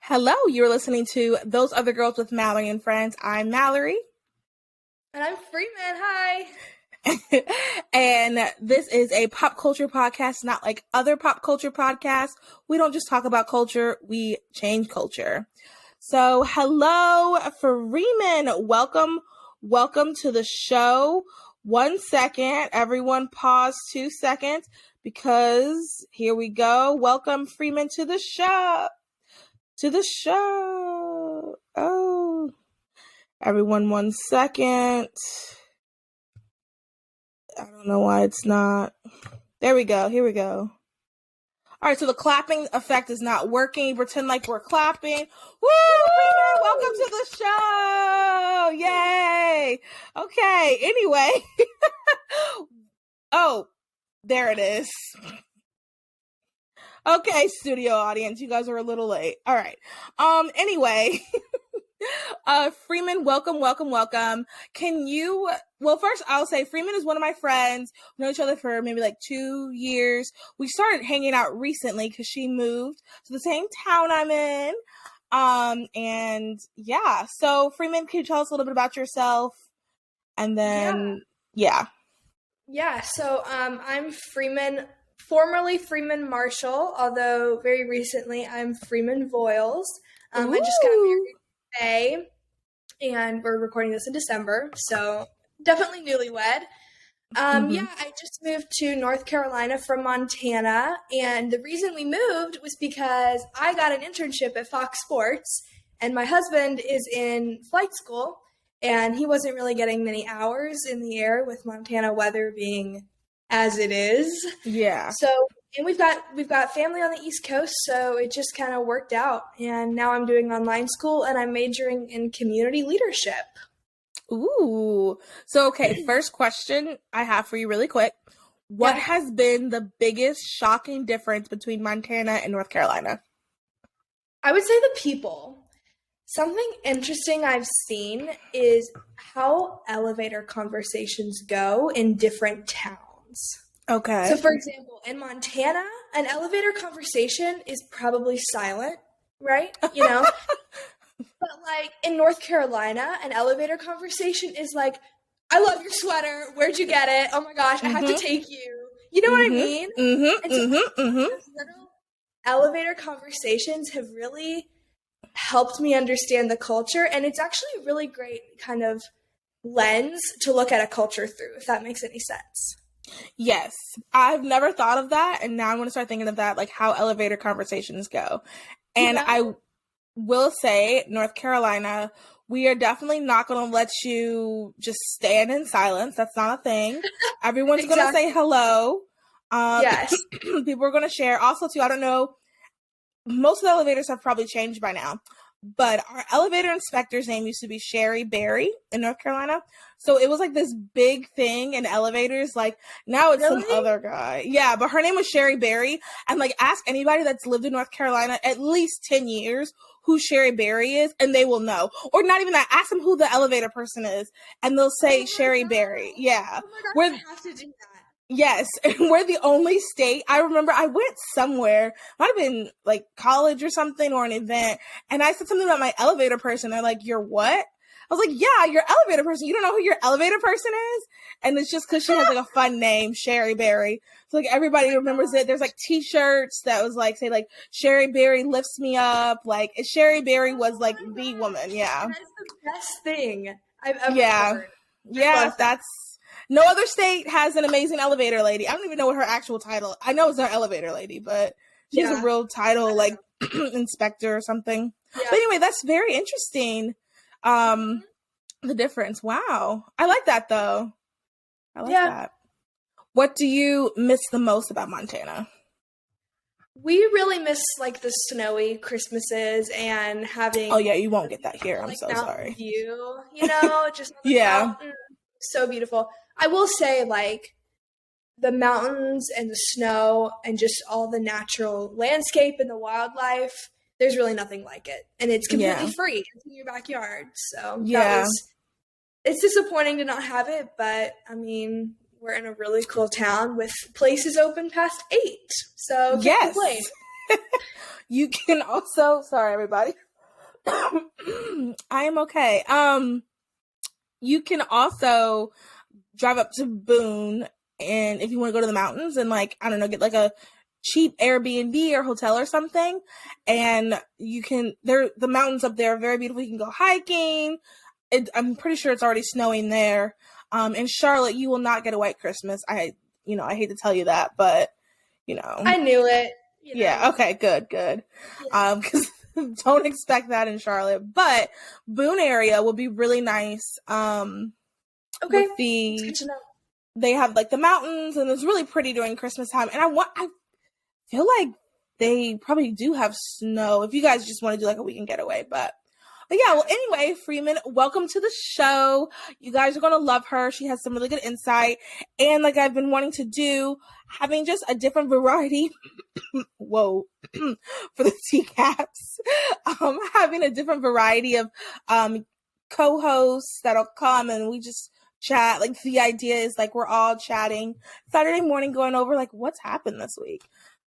Hello, you're listening to Those Other Girls with Mallory and Friends. I'm Mallory. And I'm Freeman. Hi. And this is a pop culture podcast, not like other pop culture podcasts. We don't just talk about culture, we change culture. So, hello, Freeman. Welcome to the show. 1 second. Everyone pause 2 seconds because here we go. Welcome, Freeman, to the show. Oh, everyone, 1 second. I don't know why it's not. There we go. Here we go. All right, so the clapping effect is not working. Pretend like we're clapping. Woo! Freeman, welcome to the show. Yay. Okay, anyway. Oh, there it is. Okay, studio audience, you guys are a little late. All right. Anyway, Freeman, welcome. First I'll say Freeman is one of my friends. We know each other for maybe like 2 years. We started hanging out recently because she moved to the same town I'm in. And yeah, so Freeman, can you tell us a little bit about yourself? And then, yeah. Yeah, so I'm Freeman, formerly Freeman Marshall, although very recently I'm Freeman Voiles. I just got married today, and we're recording this in December, so definitely newlywed. Yeah, I just moved to North Carolina from Montana, and the reason we moved was because I got an internship at Fox Sports, and my husband is in flight school, and he wasn't really getting many hours in the air with Montana weather being as it is. Yeah. So, and we've got family on the East Coast, so it just kind of worked out. And now I'm doing online school, and I'm majoring in community leadership. Ooh. So, okay, first question I have for you really quick. What has been the biggest shocking difference between Montana and North Carolina? I would say the people. Something interesting I've seen is how elevator conversations go in different towns. Okay. So, for example, in Montana, an elevator conversation is probably silent, right? You know? But, like, in North Carolina, an elevator conversation is like, I love your sweater. Where'd you get it? Oh, my gosh, I have to take you. You know what I mean? Those little elevator conversations have really helped me understand the culture, and it's actually a really great kind of lens to look at a culture through, if that makes any sense. Yes, I've never thought of that, and now I'm going to start thinking of that, like how elevator conversations go. And I will say, North Carolina, we are definitely not going to let you just stand in silence. That's not a thing. Everyone's going to say hello. Yes. People are going to share. Also, too, I don't know, most of the elevators have probably changed by now, but our elevator inspector's name used to be Sherry Berry in North Carolina. So it was like this big thing in elevators. Like now it's some other guy. Yeah, but her name was Sherry Berry. And like ask anybody that's lived in North Carolina at least 10 years who Sherry Berry is, and they will know. Or not even that. Ask them who the elevator person is, and they'll say Sherry Berry. Yeah. Oh my gosh, I have to do that. Yes, and we're the only state. I remember I went somewhere, might have been like college or something or an event, and I said something about my elevator person. They're like, "You're what?" I was like, "Yeah, your elevator person. You don't know who your elevator person is?" And it's just because she has like a fun name, Sherry Berry. So like everybody remembers it. There's like T-shirts that was like say like Sherry Berry lifts me up. Like Sherry Berry was like the woman. Yeah, that's the best thing I've ever heard. Yeah, that's. No other state has an amazing elevator lady. I don't even know what her actual title. I know it's our elevator lady, but she has a real title, like inspector or something. Yeah. But anyway, that's very interesting. The difference. Wow. I like that, though. I like that. What do you miss the most about Montana? We really miss, like, the snowy Christmases and having... Oh, yeah, you won't get that here. I'm so sorry. View, you know, just on the mountain. So beautiful. I will say, like, the mountains and the snow and just all the natural landscape and the wildlife, there's really nothing like it. And it's completely free. It's in your backyard. So it's disappointing to not have it, but, I mean, we're in a really cool town with places open past 8. So can't complain. You can also, sorry everybody. I am okay. You can also drive up to Boone, and if you want to go to the mountains and like, I don't know, get like a cheap Airbnb or hotel or something, and you can, the mountains up there are very beautiful. You can go hiking. I'm pretty sure it's already snowing there. In Charlotte, you will not get a white Christmas. I hate to tell you that, but I knew it. Yeah. Okay. Good. Yeah. Because don't expect that in Charlotte, but Boone area will be really nice. Okay. With It's good to know. they have like the mountains, and it's really pretty during Christmas time. And I feel like they probably do have snow if you guys just want to do like a weekend getaway, but yeah, well, anyway, Freeman, welcome to the show. You guys are going to love her. She has some really good insight. And like I've been wanting to do, having just a different variety, whoa, for the TCAPs, having a different variety of co-hosts that'll come and we just chat. Like the idea is like we're all chatting Saturday morning going over like what's happened this week.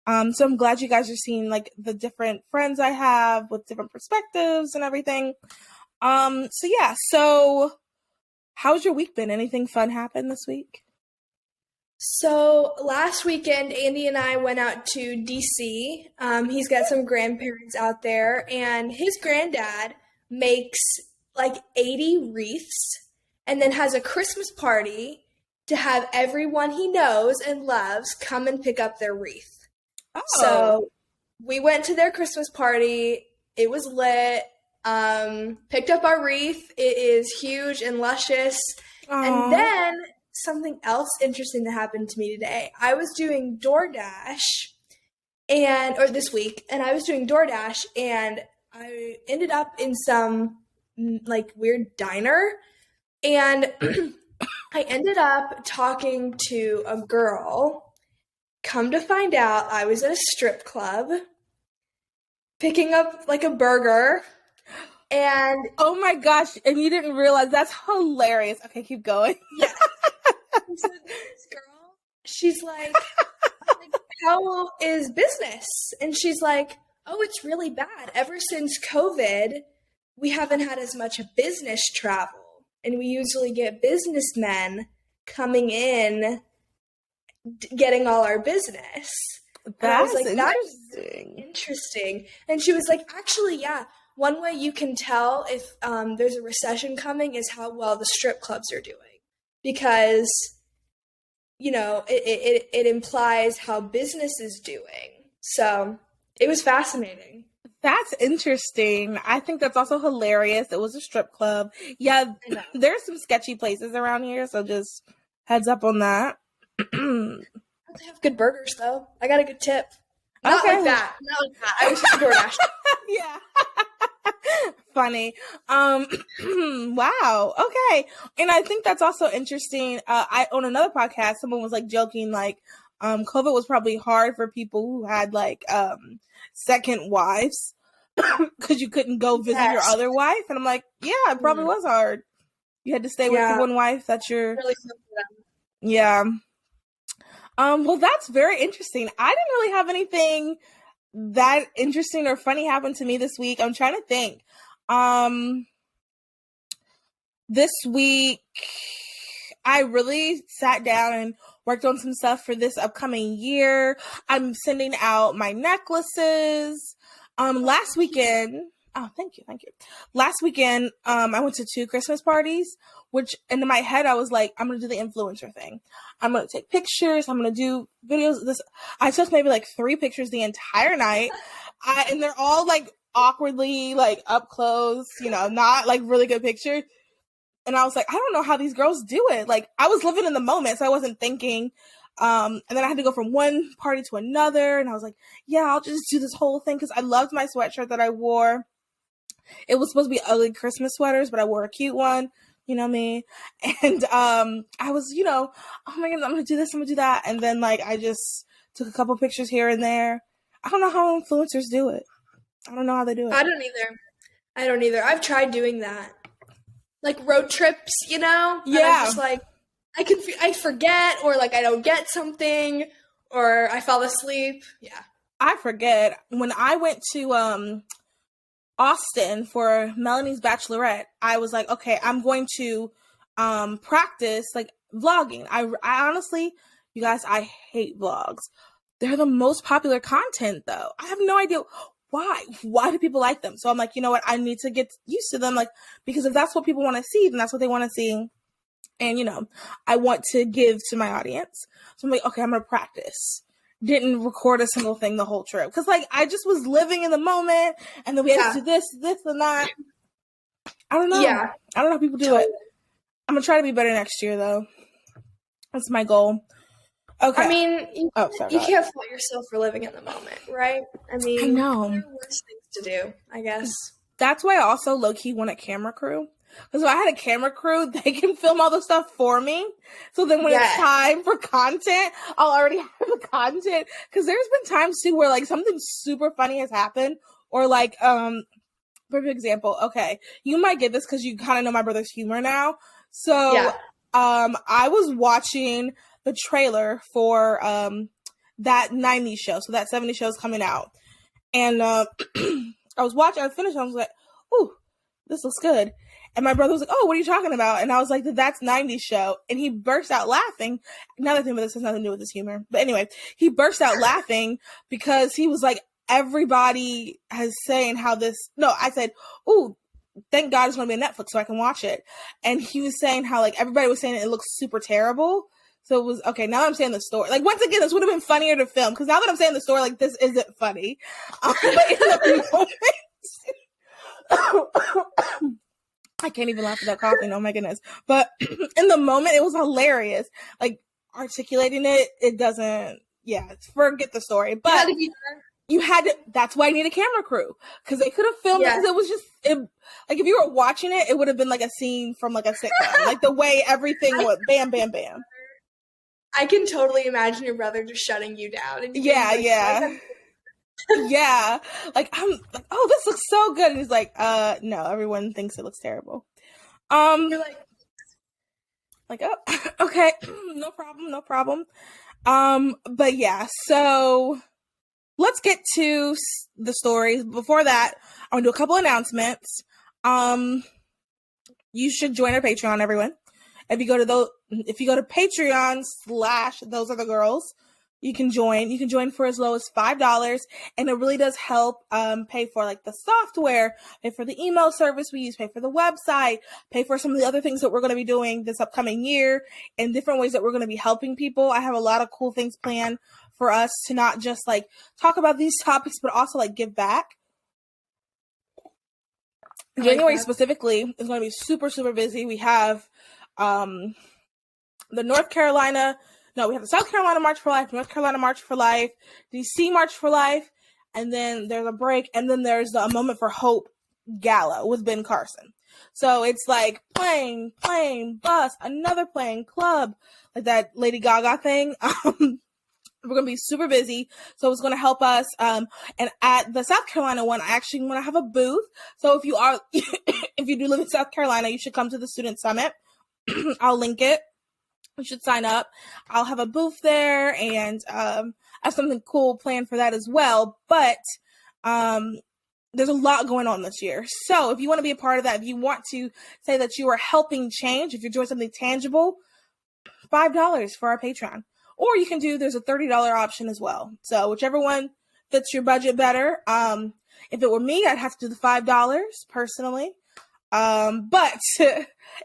So I'm glad you guys are seeing like the different friends I have with different perspectives and everything. So how's your week been? Anything fun happen this week? So last weekend, Andy and I went out to DC. He's got some grandparents out there, and his granddad makes like 80 wreaths and then has a Christmas party to have everyone he knows and loves come and pick up their wreath. Oh. So we went to their Christmas party. It was lit. Picked up our wreath. It is huge and luscious. Aww. And then something else interesting that happened to me today. I was doing DoorDash this week, and I was doing DoorDash, and I ended up in some like weird diner, and I ended up talking to a girl. Come to find out, I was at a strip club picking up like a burger, and oh my gosh, and you didn't realize? That's hilarious. Okay, keep going. Yeah. So this girl, she's like, how is business? And she's like, oh, it's really bad. Ever since COVID, we haven't had as much business travel, and we usually get businessmen coming in getting all our business. That's like, interesting. That's interesting. And she was like, actually, yeah, one way you can tell if there's a recession coming is how well the strip clubs are doing. Because, it implies how business is doing. So it was fascinating. That's interesting. I think that's also hilarious. It was a strip club. Yeah, there's some sketchy places around here, so just heads up on that. They have good burgers, though. I got a good tip. Not like that. I was just DoorDash. Yeah. Funny. Wow. Okay. And I think that's also interesting. On another podcast, someone was like joking, like, COVID was probably hard for people who had like, second wives because you couldn't go visit your other wife. And I'm like, yeah, it probably was hard. You had to stay with the one wife that you're. Really, yeah. Well, that's very interesting. I didn't really have anything that interesting or funny happen to me this week. I'm trying to think. This week, I really sat down and worked on some stuff for this upcoming year. I'm sending out my necklaces. Last weekend, oh, thank you. Last weekend, I went to 2 Christmas parties, which in my head, I was like, I'm going to do the influencer thing. I'm going to take pictures. I'm going to do videos. I took maybe like 3 pictures the entire night. And they're all like awkwardly like up close, not like really good pictures. And I was like, I don't know how these girls do it. Like I was living in the moment, so I wasn't thinking. And then I had to go from one party to another. And I was like, yeah, I'll just do this whole thing. Cause I loved my sweatshirt that I wore. It was supposed to be ugly Christmas sweaters, but I wore a cute one. You know me. And I was, oh my God, I'm going to do this, I'm going to do that. And then like, I just took a couple pictures here and there. I don't know how influencers do it. I don't know how they do it. I don't either. I've tried doing that. Like road trips, Yeah. And I'm just like, I forget, or like I don't get something, or I fall asleep. Yeah. I forget when I went to Austin for Melanie's bachelorette, I was like, okay, I'm going to practice like vlogging. I honestly, you guys, I hate vlogs. They're the most popular content though. I have no idea why. Why do people like them? So I'm like, you know what? I need to get used to them, like, because if that's what people want to see, then that's what they want to see. And, you know, I want to give to my audience. So I'm like, okay, I'm going to practice. Didn't record a single thing the whole trip. Because, like, I just was living in the moment. And then we had to do this, and that. I don't know. Yeah. I don't know how people do it. I'm going to try to be better next year, though. That's my goal. Okay. I mean, you can't fault yourself for living in the moment, right? I mean, I know. there are worse things to do, I guess. That's why I also low-key want a camera crew. Because if I had a camera crew, they can film all the stuff for me. So then when it's time for content, I'll already have the content. Because there's been times, too, where, like, something super funny has happened. Or, like, perfect example. Okay, you might get this because you kind of know my brother's humor now. So, I was watching the trailer for that 90s show. So that 70s show is coming out. And I was watching, I finished, and I was like, ooh, this looks good. And my brother was like, oh, what are you talking about? And I was like, that's 90s show. And he burst out laughing. Another thing, but this has nothing to do with his humor. But anyway, he burst out laughing because he was like, everybody has saying how this, no, I said, ooh, thank God it's going to be on Netflix so I can watch it. And he was saying how, like, everybody was saying it looks super terrible. So it was, okay, now that I'm saying the story, like, once again, this would have been funnier to film. Because now that I'm saying the story, like, this isn't funny. But in the moment, I can't even laugh at that coughing. Oh my goodness. But in the moment, it was hilarious. Like, articulating it, it doesn't, forget the story. But you had to, that's why I need a camera crew. Because they could have filmed it, because it was just, like, if you were watching it, it would have been like a scene from like a sitcom. Like, the way everything was, bam, bam, bam. I can totally imagine your brother just shutting you down. And yeah. Like, I'm like, oh, this looks so good. And he's like, no, everyone thinks it looks terrible. You're like, oh, okay, no problem. But yeah, so let's get to the stories. Before that, I want to do a couple announcements. You should join our Patreon, everyone. If you go to Patreon / those are the girls, you can join. You can join for as low as $5, and it really does help pay for like the software, pay for the email service we use, pay for the website, pay for some of the other things that we're going to be doing this upcoming year, and different ways that we're going to be helping people. I have a lot of cool things planned for us to not just like talk about these topics, but also like give back. January specifically is going to be super, super busy. We have the we have the South Carolina March for Life, North Carolina March for Life, DC March for Life, and then there's a break, and then there's the A Moment for Hope Gala with Ben Carson. So it's like plane, bus, another plane, club, like that Lady Gaga thing. We're going to be super busy, so it's going to help us. And at the South Carolina one, I actually want to have a booth. So if you do live in South Carolina, you should come to the Student Summit. I'll link it. You should sign up. I'll have a booth there, and I have something cool planned for that as well. But there's a lot going on this year. So if you want to be a part of that, if you want to say that you are helping change, if you're doing something tangible, $5 for our Patreon. Or you can there's a $30 option as well. So whichever one fits your budget better. If it were me, I'd have to do the $5 personally. But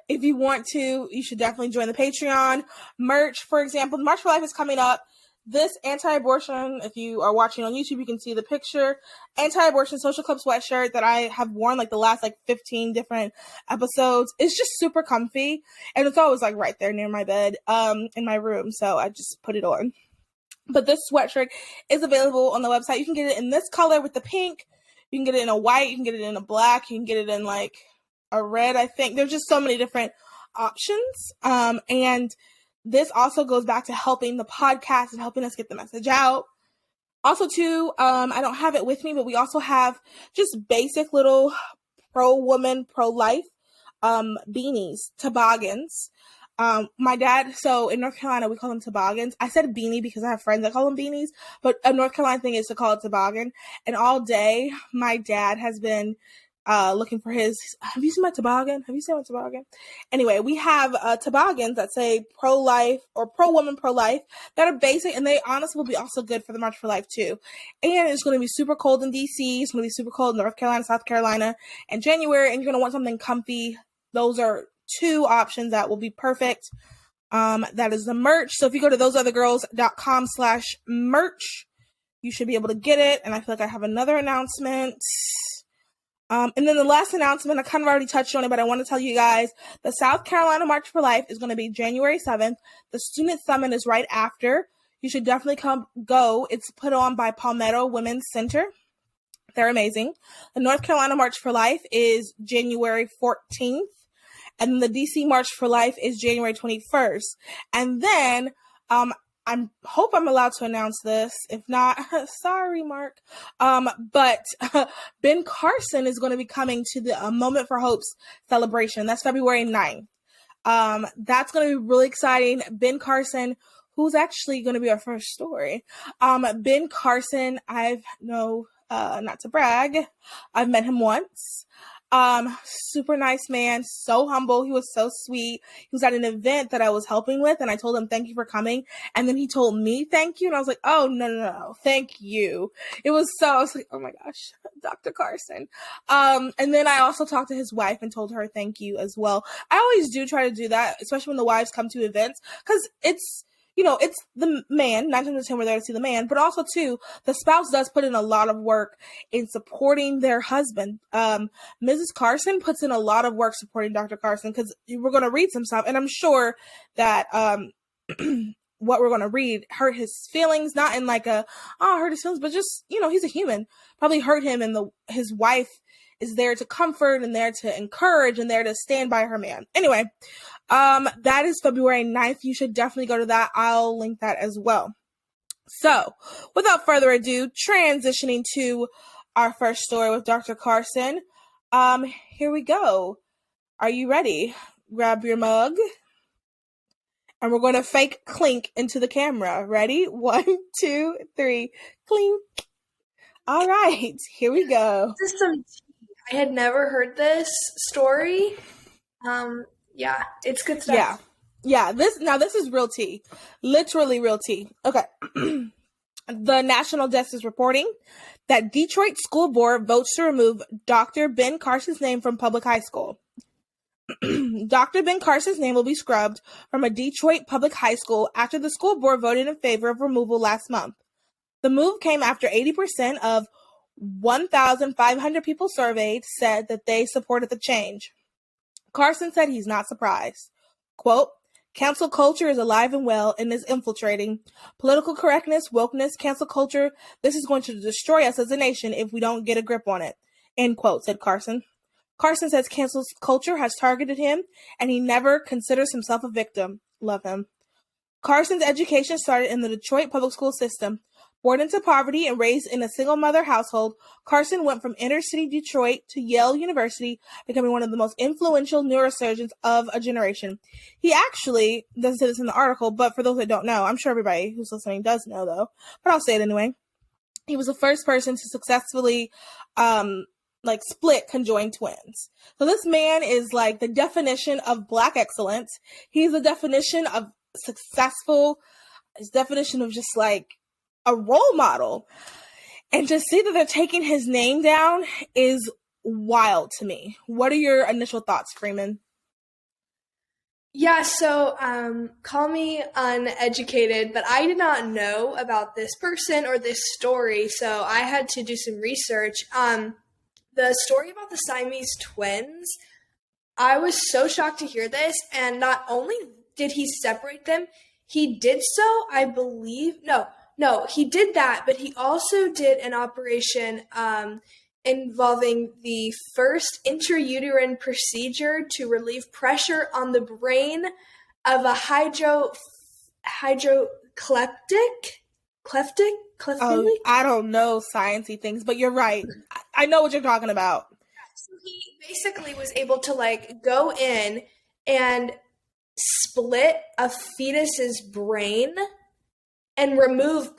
if you want to, you should definitely join the Patreon. Merch, for example, March for Life is coming up. This anti-abortion, if you are watching on YouTube, you can see the picture. Anti-abortion social club sweatshirt that I have worn like the last like 15 different episodes. It's just super comfy, and it's always like right there near my bed, in my room. So I just put it on. But this sweatshirt is available on the website. You can get it in this color with the pink. You can get it in a white. You can get it in a black. You can get it in like a red, I think. There's just so many different options. And this also goes back to helping the podcast and helping us get the message out. Also, too, I don't have it with me, but we also have just basic little pro-woman, pro-life beanies, toboggans. My dad, so in North Carolina, we call them toboggans. I said beanie because I have friends that call them beanies, but a North Carolina thing is to call it toboggan. And all day, my dad has been looking for his. Have you seen my toboggan? Have you seen my toboggan? Anyway, we have toboggans that say pro-life or pro-woman, pro-life that are basic, and they honestly will be also good for the March for Life too. And it's going to be super cold in DC. It's going to be super cold in North Carolina, South Carolina in January, and you're going to want something comfy. Those are two options that will be perfect. That is the merch. So if you go to thoseothergirls.com/merch, you should be able to get it. And I feel like I have another announcement. And then the last announcement, I kind of already touched on it, but I want to tell you guys, the South Carolina March for Life is going to be January 7th. The Student Summit is right after. You should definitely go. It's put on by Palmetto Women's Center. They're amazing. The North Carolina March for Life is January 14th. And the DC March for Life is January 21st. And then I hope I'm allowed to announce this. If not, sorry, Mark. But Ben Carson is going to be coming to the Moment for Hope's celebration. That's February 9th. That's going to be really exciting. Ben Carson, who's actually going to be our first story. Ben Carson, not to brag, I've met him once. Super nice man, so humble. He was so sweet. He was at an event that I was helping with, and I told him, thank you for coming. And then he told me, thank you. And I was like, oh, no, thank you. I was like, oh my gosh, Dr. Carson. And then I also talked to his wife and told her thank you as well. I always do try to do that, especially when the wives come to events, because it's the man, 9 times out of 10 we're there to see the man, but also too, the spouse does put in a lot of work in supporting their husband. Mrs. Carson puts in a lot of work supporting Dr. Carson, because we're going to read some stuff, and I'm sure that what we're going to read hurt his feelings, not in like hurt his feelings, but just, he's a human, probably hurt him, and his wife is there to comfort and there to encourage and there to stand by her man. Anyway, that is February 9th. You should definitely go to that. I'll link that as well. So, without further ado, transitioning to our first story with Dr. Carson. Here we go. Are you ready? Grab your mug. And we're going to fake clink into the camera. Ready? 1, 2, 3, clink. All right, here we go. This is some I had never heard this story. Yeah, it's good stuff. Yeah. This is real tea. Literally real tea. Okay. The National Desk is reporting that Detroit School Board votes to remove Dr. Ben Carson's name from public high school. Dr. Ben Carson's name will be scrubbed from a Detroit public high school after the school board voted in favor of removal last month. The move came after 80% of 1,500 people surveyed said that they supported the change. Carson said he's not surprised. Quote, cancel culture is alive and well and is infiltrating. Political correctness, wokeness, cancel culture, this is going to destroy us as a nation if we don't get a grip on it. End quote, said Carson. Carson says cancel culture has targeted him and he never considers himself a victim. Love him. Carson's education started in the Detroit public school system. Born into poverty and raised in a single-mother household, Carson went from inner-city Detroit to Yale University, becoming one of the most influential neurosurgeons of a generation. He actually, doesn't say this in the article, but for those that don't know, I'm sure everybody who's listening does know, though, but I'll say it anyway. He was the first person to successfully, split conjoined twins. So this man is, like, the definition of Black excellence. He's the definition of successful, his definition of just, like, a role model. And to see that they're taking his name down is wild to me. What are your initial thoughts, Freeman? Yeah, so call me uneducated, but I did not know about this person or this story, so I had to do some research. The story about the Siamese twins, I was so shocked to hear this, and not only did he separate them, he did so, I believe, No, he did that, but he also did an operation involving the first intrauterine procedure to relieve pressure on the brain of a hydrocleptic. I don't know sciencey things, but you're right. I know what you're talking about. So he basically was able to go in and split a fetus's brain and remove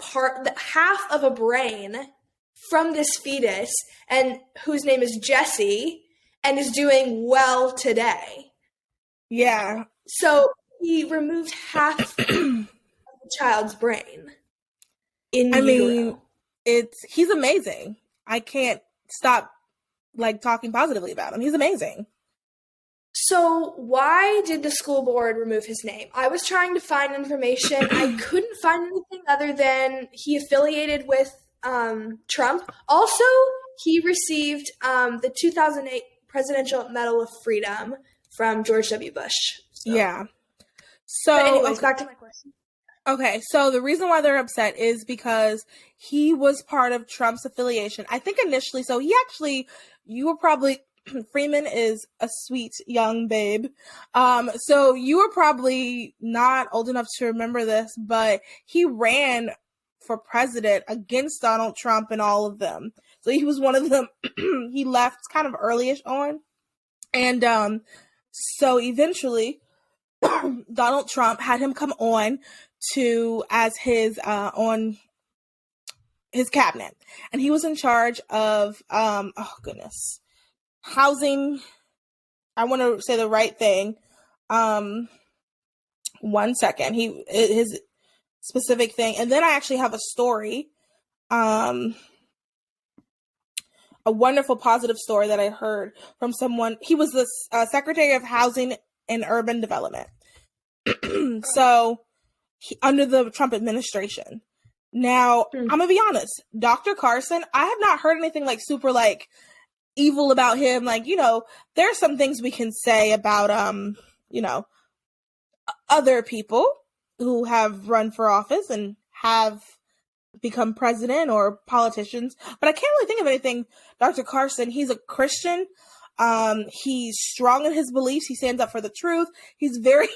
half of a brain from this fetus, and whose name is Jesse, and is doing well today. Yeah. So he removed half of the child's brain in utero. He's amazing. I can't stop talking positively about him. He's amazing. So why did the school board remove his name? I was trying to find information. I couldn't find anything other than he affiliated with Trump. Also, he received the 2008 Presidential Medal of Freedom from George W. Bush. So. Yeah. So but anyways, back to my question. Okay, so the reason why they're upset is because he was part of Trump's affiliation. I think initially, so you were probably, Freeman is a sweet young babe. So you were probably not old enough to remember this, but he ran for president against Donald Trump and all of them. So he was one of them. He left kind of early-ish on. And so eventually Donald Trump had him come on as his on his cabinet, and he was in charge of housing. I want to say the right thing. 1 second. His specific thing, and then I actually have a story, a wonderful positive story that I heard from someone. He was the Secretary of Housing and Urban Development. So under the Trump administration. Now, I'm going to be honest. Dr. Carson, I have not heard anything super evil about him. There are some things we can say about, other people who have run for office and have become president or politicians. But I can't really think of anything. Dr. Carson, he's a Christian. He's strong in his beliefs. He stands up for the truth. He's very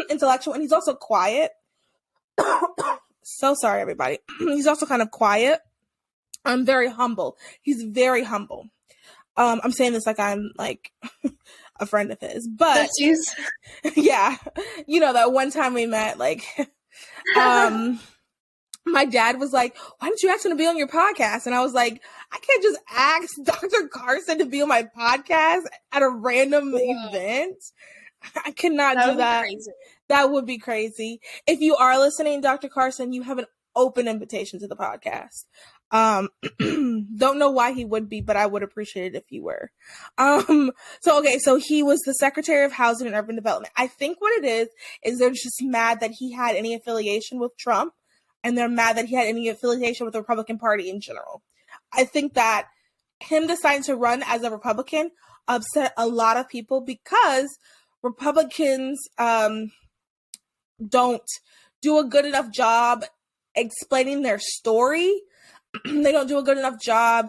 intellectual, and he's also quiet. So sorry, everybody. He's also kind of quiet. Very humble. He's very humble. I'm saying this like I'm a friend of his, but yeah, that one time we met, my dad was like, why didn't you ask him to be on your podcast? And I was like, I can't just ask Dr. Carson to be on my podcast at a random event. I cannot do that. Crazy. That would be crazy. If you are listening, Dr. Carson, you have an open invitation to the podcast. Don't know why he would be, but I would appreciate it if you were. So he was the Secretary of Housing and Urban Development. I think what it is they're just mad that he had any affiliation with Trump, and they're mad that he had any affiliation with the Republican Party in general. I think that him deciding to run as a Republican upset a lot of people because Republicans don't do a good enough job explaining their story. They don't do a good enough job.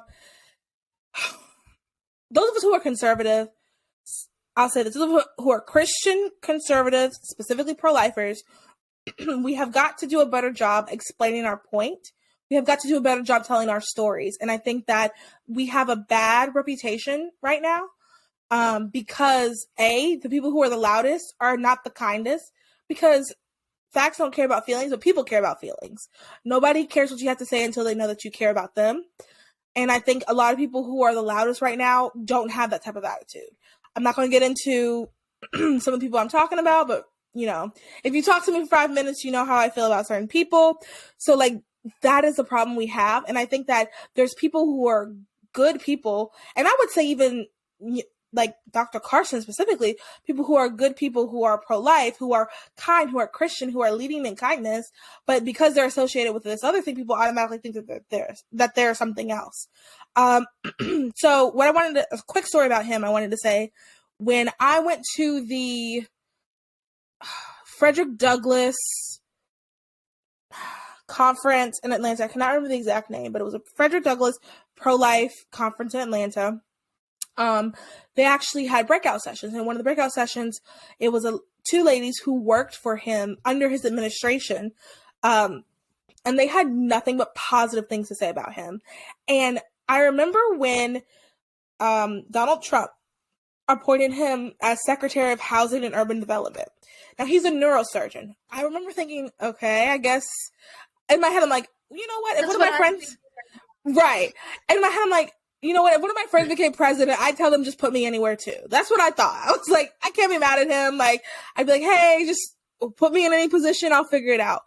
Those of us who are conservative, I'll say this, those of us who are Christian conservatives, specifically pro-lifers, we have got to do a better job explaining our point. We have got to do a better job telling our stories. And I think that we have a bad reputation right now because, the people who are the loudest are not the kindest, because facts don't care about feelings, but people care about feelings. Nobody cares what you have to say until they know that you care about them. And I think a lot of people who are the loudest right now don't have that type of attitude. I'm not going to get into some of the people I'm talking about, but if you talk to me for 5 minutes, you know how I feel about certain people. So that is the problem we have. And I think that there's people who are good people. And I would say even Dr. Carson specifically, people who are good people, who are pro-life, who are kind, who are Christian, who are leading in kindness. But because they're associated with this other thing, people automatically think that they're something else. So a quick story about him, I wanted to say, when I went to the Frederick Douglass conference in Atlanta, I cannot remember the exact name, but it was a Frederick Douglass pro-life conference in Atlanta. They actually had breakout sessions, and one of the breakout sessions, it was two ladies who worked for him under his administration, and they had nothing but positive things to say about him. And I remember when Donald Trump, appointed him as Secretary of Housing and Urban Development. Now, he's a neurosurgeon. I remember thinking, okay, I guess, in my head, I'm like, you know what? If one of my friends, right. In my head, I'm like, you know what? If one of my friends became president, I'd tell them just put me anywhere too. That's what I thought. I was like, I can't be mad at him. Like, I'd be like, hey, just put me in any position. I'll figure it out.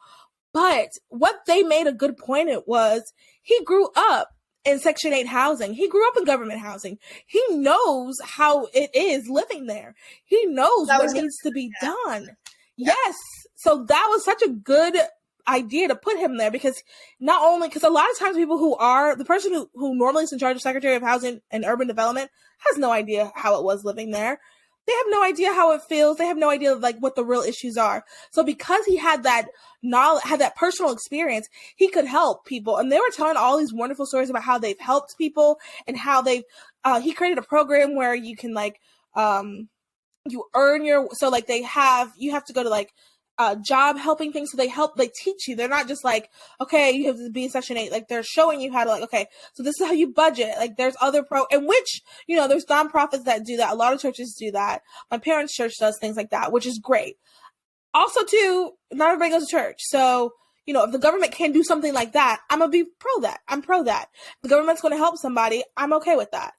But what they made a good point it was he grew up in Section 8 housing. He grew up in government housing. He knows how it is living there. He knows what needs to be done. Yeah. Yes. So that was such a good idea to put him there, because not only, because a lot of times people who are, the person who normally is in charge of Secretary of Housing and Urban Development has no idea how it was living there. They have no idea how it feels. They have no idea like what the real issues are. So because he had that knowledge, had that personal experience, he could help people. And they were telling all these wonderful stories about how they've helped people and how they've, he created a program where you can like, you earn your, so like you have to go to like, job helping things. So they teach you. They're not just like, okay, you have to be in Section 8. Like they're showing you how to like, okay, so this is how you budget. Like there's other in which, you know, there's nonprofits that do that. A lot of churches do that. My parents' church does things like that, which is great. Also too, not everybody goes to church. So, you know, if the government can do something like that, I'm going to be pro that. I'm pro that. If the government's going to help somebody, I'm okay with that.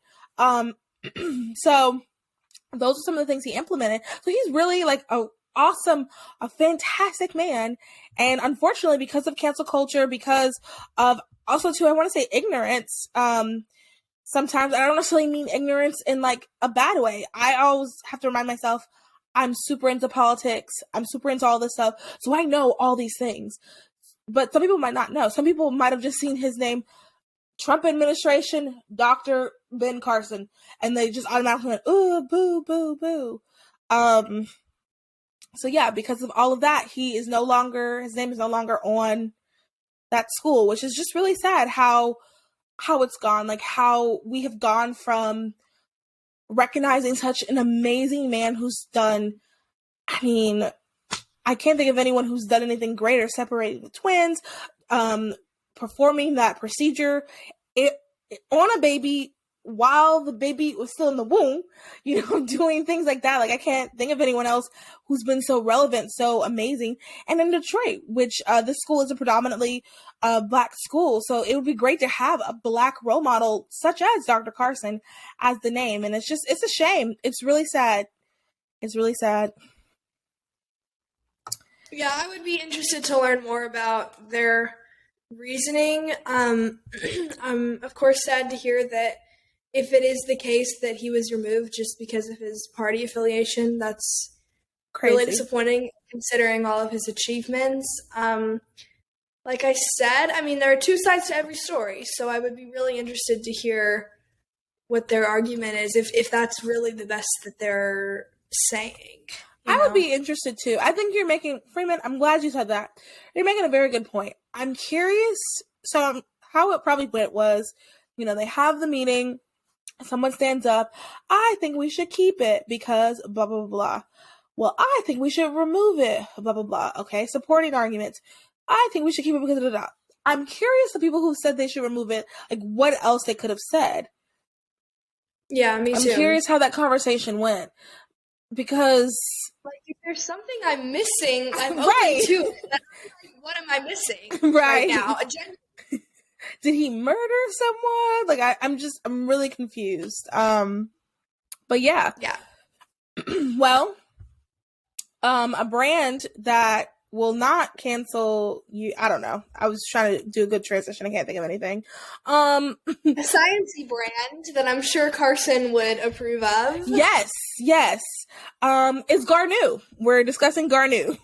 So those are some of the things he implemented. So he's really like a fantastic man. And unfortunately, because of cancel culture, because of also too, I want to say ignorance, sometimes I don't necessarily mean ignorance in like a bad way. I always have to remind myself, I'm super into politics. I'm super into all this stuff. So I know all these things, but some people might not know. Some people might have just seen his name, Trump administration, Dr. Ben Carson, and they just automatically went, ooh, boo, boo, boo. So yeah, because of all of that, his name is no longer on that school, which is just really sad how it's gone, like how we have gone from recognizing such an amazing man who's done, I mean, I can't think of anyone who's done anything greater, separating the twins, performing that procedure on a baby while the baby was still in the womb, you know, doing things like that. Like I can't think of anyone else who's been so relevant, so amazing. And in Detroit, which this school is a predominantly Black school, so it would be great to have a Black role model such as Dr. Carson as the name. And it's a shame. It's really sad. It's really sad. Yeah, I would be interested to learn more about their reasoning. I'm of course sad to hear that if it is the case that he was removed just because of his party affiliation, that's crazy. Really disappointing considering all of his achievements. Like I said, I mean, there are two sides to every story, so I would be really interested to hear what their argument is, if that's really the best that they're saying. I would be interested too. I think you're making, Freeman, I'm glad you said that. You're making a very good point. I'm curious. So how it probably went was, you know, they have the meeting. Someone stands up. I think we should keep it because blah, blah, blah. Well, I think we should remove it. Blah, blah, blah. Okay. Supporting arguments. I think we should keep it because blah. I'm curious the people who said they should remove it, like what else they could have said. Yeah, me too. I'm curious how that conversation went. Because like if there's something I'm missing, I'm open to it. What am I missing right now? Did he murder someone? Like I'm really confused. But yeah. Yeah. Well, a brand that will not cancel you. I don't know. I was trying to do a good transition. I can't think of anything. A sciencey brand that I'm sure Carson would approve of. Yes. It's Garnu. We're discussing Garnu.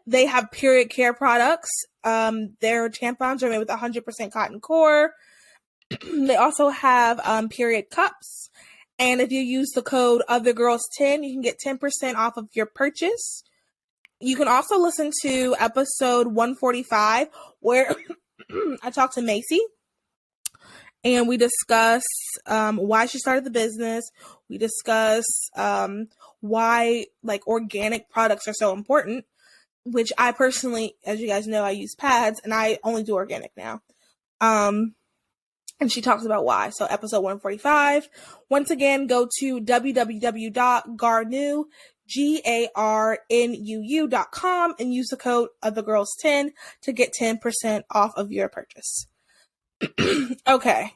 They have period care products. Their tampons are made with 100% cotton core. They also have period cups. And if you use the code OtherGirls10, you can get 10% off of your purchase. You can also listen to episode 145 where I talked to Macy and we discuss why she started the business. We discuss why like organic products are so important, which I personally, as you guys know, I use pads and I only do organic now. And she talks about why. So episode 145. Once again, go to www.garnu, GARNUU.com and use the code OTHERGIRLS10 to get 10% off of your purchase. Okay.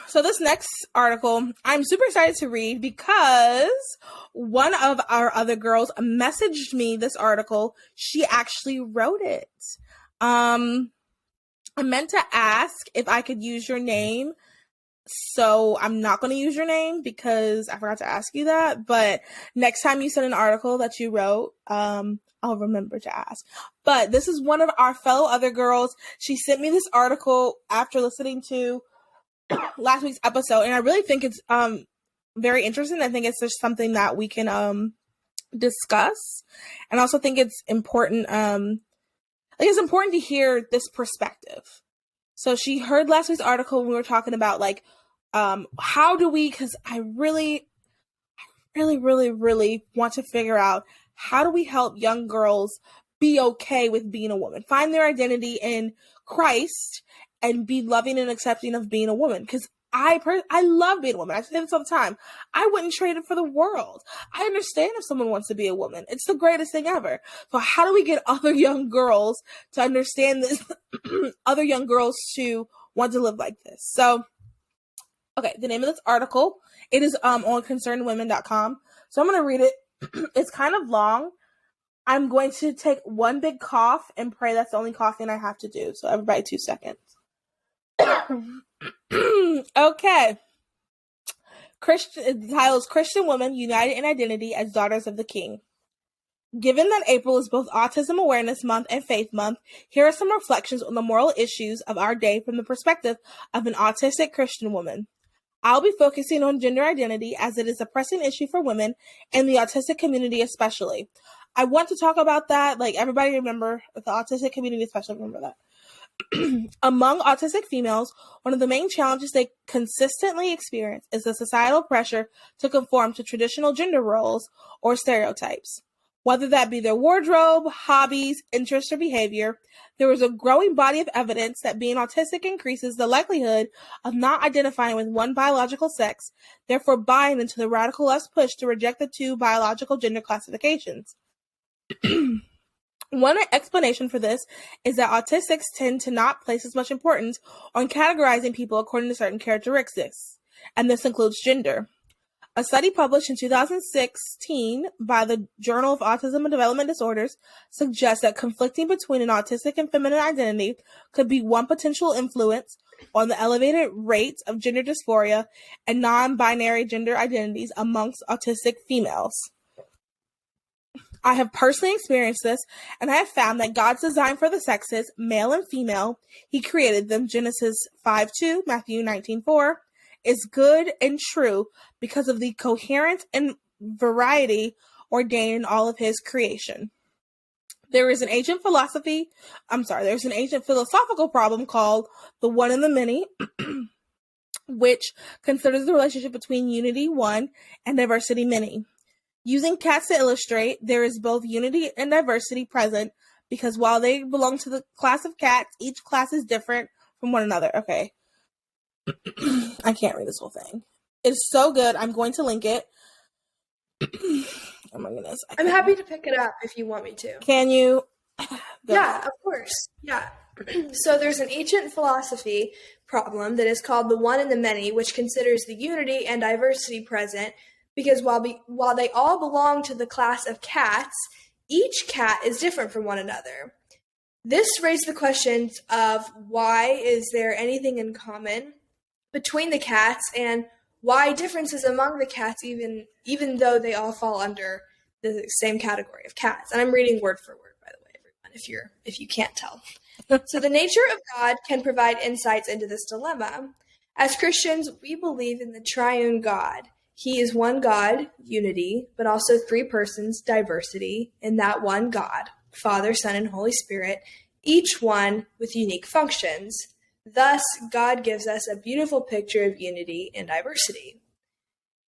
So this next article, I'm super excited to read because one of our other girls messaged me this article. She actually wrote it. I meant to ask if I could use your name, so I'm not going to use your name because I forgot to ask you that. But next time you send an article that you wrote, I'll remember to ask. But this is one of our fellow other girls. She sent me this article after listening to last week's episode, and I really think it's very interesting. I think it's just something that we can discuss, and I also think it's important. It's important to hear this perspective. So she heard last week's article when we were talking about how do we? Because I really want to figure out how do we help young girls be okay with being a woman, find their identity in Christ, and be loving and accepting of being a woman. Because I love being a woman. I say this all the time. I wouldn't trade it for the world. I understand if someone wants to be a woman. It's the greatest thing ever. So how do we get other young girls to understand this? Other young girls to want to live like this. So, okay, the name of this article, it is on concernedwomen.com. So I'm going to read it. It's kind of long. I'm going to take one big cough and pray that's the only coughing I have to do. So everybody 2 seconds. Okay. The title is Christian Women United in Identity as Daughters of the King. Given that April is both Autism Awareness Month and Faith Month, here are some reflections on the moral issues of our day from the perspective of an autistic Christian woman. I'll be focusing on gender identity as it is a pressing issue for women and the autistic community especially. I want to talk about that. Everybody remember, the autistic community especially remember that. Among autistic females, one of the main challenges they consistently experience is the societal pressure to conform to traditional gender roles or stereotypes. Whether that be their wardrobe, hobbies, interests, or behavior, there is a growing body of evidence that being autistic increases the likelihood of not identifying with one biological sex, therefore buying into the radical left push to reject the two biological gender classifications. One explanation for this is that autistics tend to not place as much importance on categorizing people according to certain characteristics, and this includes gender. A study published in 2016 by the Journal of Autism and Development Disorders suggests that conflicting between an autistic and feminine identity could be one potential influence on the elevated rates of gender dysphoria and non-binary gender identities amongst autistic females. I have personally experienced this, and I have found that God's design for the sexes, male and female, He created them, Genesis 5:2, Matthew 19:4, is good and true because of the coherence and variety ordained in all of His creation. There's an ancient philosophical problem called the one and the many, which considers the relationship between unity, one, and diversity, many. Using cats to illustrate, there is both unity and diversity present because while they belong to the class of cats, each class is different from one another. Okay. I can't read this whole thing. It's so good. I'm going to link it. Oh my goodness. I'm happy to pick it up if you want me to. Can you? Yeah, of course. Yeah. So there's an ancient philosophy problem that is called the one and the many, which considers the unity and diversity present. Because while they all belong to the class of cats, each cat is different from one another. This raised the questions of why is there anything in common between the cats and why differences among the cats even though they all fall under the same category of cats. And I'm reading word for word, by the way, everyone, if you can't tell. So the nature of God can provide insights into this dilemma. As Christians, we believe in the triune God. He is one God, unity, but also three persons, diversity, in that one God, Father, Son, and Holy Spirit, each one with unique functions. Thus, God gives us a beautiful picture of unity and diversity.